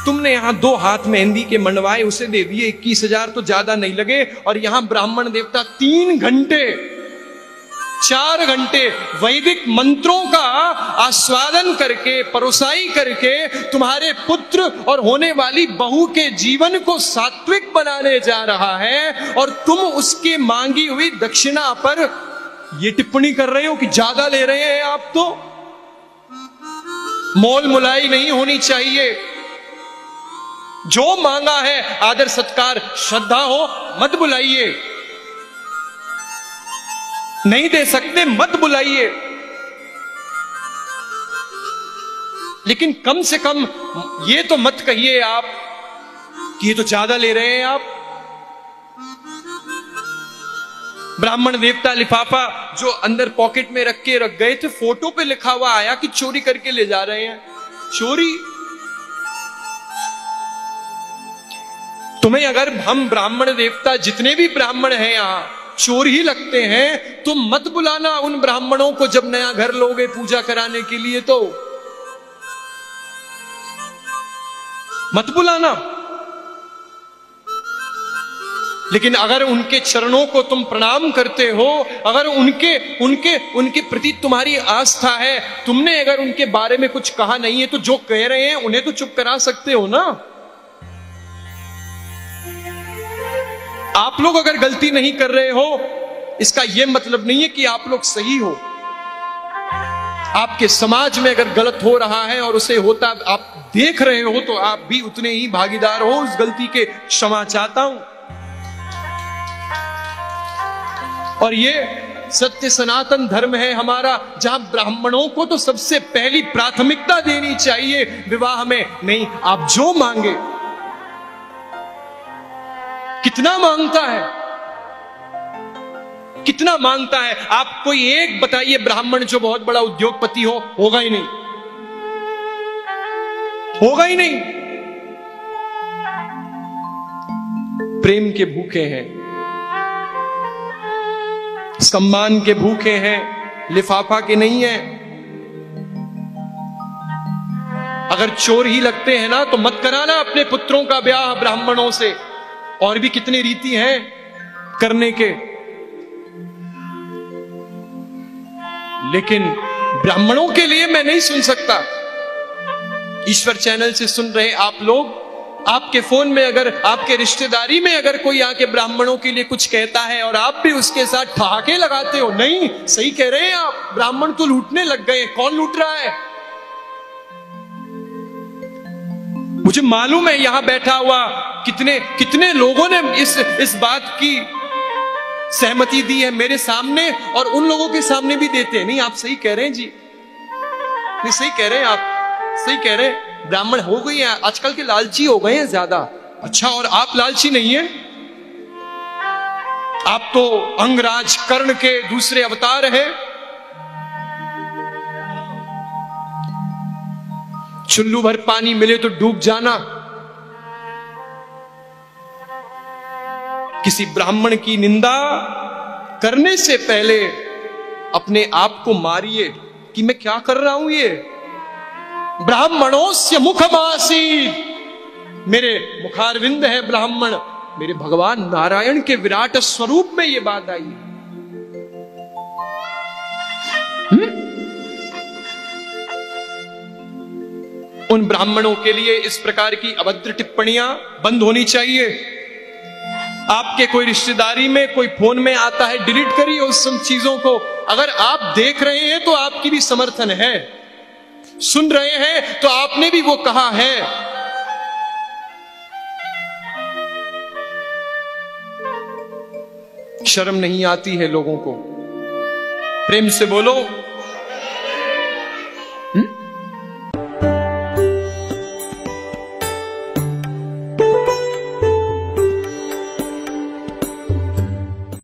तुमने यहां 2 हाथ मेहंदी के मंडवाए, उसे दे दिए 21,000, तो ज्यादा नहीं लगे। और यहां ब्राह्मण देवता 3 घंटे 4 घंटे वैदिक मंत्रों का आस्वादन करके, परोसाई करके तुम्हारे पुत्र और होने वाली बहू के जीवन को सात्विक बनाने जा रहा है, और तुम उसके मांगी हुई दक्षिणा पर यह टिप्पणी कर रहे हो कि ज्यादा ले रहे हैं आप। तो मोल मुलाई नहीं होनी चाहिए। जो मांगा है आदर सत्कार श्रद्धा हो, मत बुलाइए। नहीं दे सकते मत बुलाइए, लेकिन कम से कम ये तो मत कहिए आप कि ये तो ज्यादा ले रहे हैं आप। ब्राह्मण देवता लिफाफा जो अंदर पॉकेट में रख के रख गए थे, फोटो पे लिखा हुआ आया कि चोरी करके ले जा रहे हैं। चोरी? तुम्हें अगर हम ब्राह्मण देवता जितने भी ब्राह्मण हैं यहां चोर ही लगते हैं, तो मत बुलाना उन ब्राह्मणों को जब नया घर लोगे पूजा कराने के लिए, तो मत बुलाना। लेकिन अगर उनके चरणों को तुम प्रणाम करते हो, अगर उनके प्रति तुम्हारी आस्था है, तुमने अगर उनके बारे में कुछ कहा नहीं है, तो जो कह रहे हैं उन्हें तो चुप करा सकते हो ना। आप लोग अगर गलती नहीं कर रहे हो, इसका यह मतलब नहीं है कि आप लोग सही हो। आपके समाज में अगर गलत हो रहा है और उसे होता आप देख रहे हो, तो आप भी उतने ही भागीदार हो उस गलती के। क्षमा चाहता हूं। और ये सत्य सनातन धर्म है हमारा, जहां ब्राह्मणों को तो सबसे पहली प्राथमिकता देनी चाहिए विवाह में। नहीं, आप जो मांगे। कितना मांगता है, कितना मांगता है? आप कोई एक बताइए ब्राह्मण जो बहुत बड़ा उद्योगपति हो। होगा ही नहीं, होगा ही नहीं। प्रेम के भूखे हैं, सम्मान के भूखे हैं, लिफाफा के नहीं है। अगर चोर ही लगते हैं ना, तो मत कराना अपने पुत्रों का ब्याह ब्राह्मणों से। और भी कितनी रीति हैं करने के, लेकिन ब्राह्मणों के लिए मैं नहीं सुन सकता। ईश्वर चैनल से सुन रहे आप लोग, आपके फोन में अगर, आपके रिश्तेदारी में अगर कोई आके ब्राह्मणों के लिए कुछ कहता है और आप भी उसके साथ ठहाके लगाते हो, नहीं सही कह रहे हैं आप, ब्राह्मण तो लूटने लग गए। कौन लूट रहा है? मुझे मालूम है यहां बैठा हुआ कितने लोगों ने इस बात की सहमति दी है मेरे सामने, और उन लोगों के सामने भी देते हैं। नहीं, आप सही कह रहे हैं जी, नहीं सही कह रहे हैं आप, सही कह रहे हैं। ब्राह्मण हो गई है आजकल के, लालची हो गए हैं ज्यादा। अच्छा, और आप लालची नहीं है? आप तो अंगराज कर्ण के दूसरे अवतार हैं। चुल्लू भर पानी मिले तो डूब जाना। किसी ब्राह्मण की निंदा करने से पहले अपने आप को मारिए कि मैं क्या कर रहा हूं। ये ब्राह्मणोस्य मुखमासीत्, मेरे मुखारविंद है ब्राह्मण। मेरे भगवान नारायण के विराट स्वरूप में ये बात आई। उन ब्राह्मणों के लिए इस प्रकार की अभद्र टिप्पणियां बंद होनी चाहिए। आपके कोई रिश्तेदारी में कोई फोन में आता है, डिलीट करिए उस सब चीजों को। अगर आप देख रहे हैं तो आपकी भी समर्थन है, सुन रहे हैं तो आपने भी वो कहा है। शर्म नहीं आती है लोगों को? प्रेम से बोलो।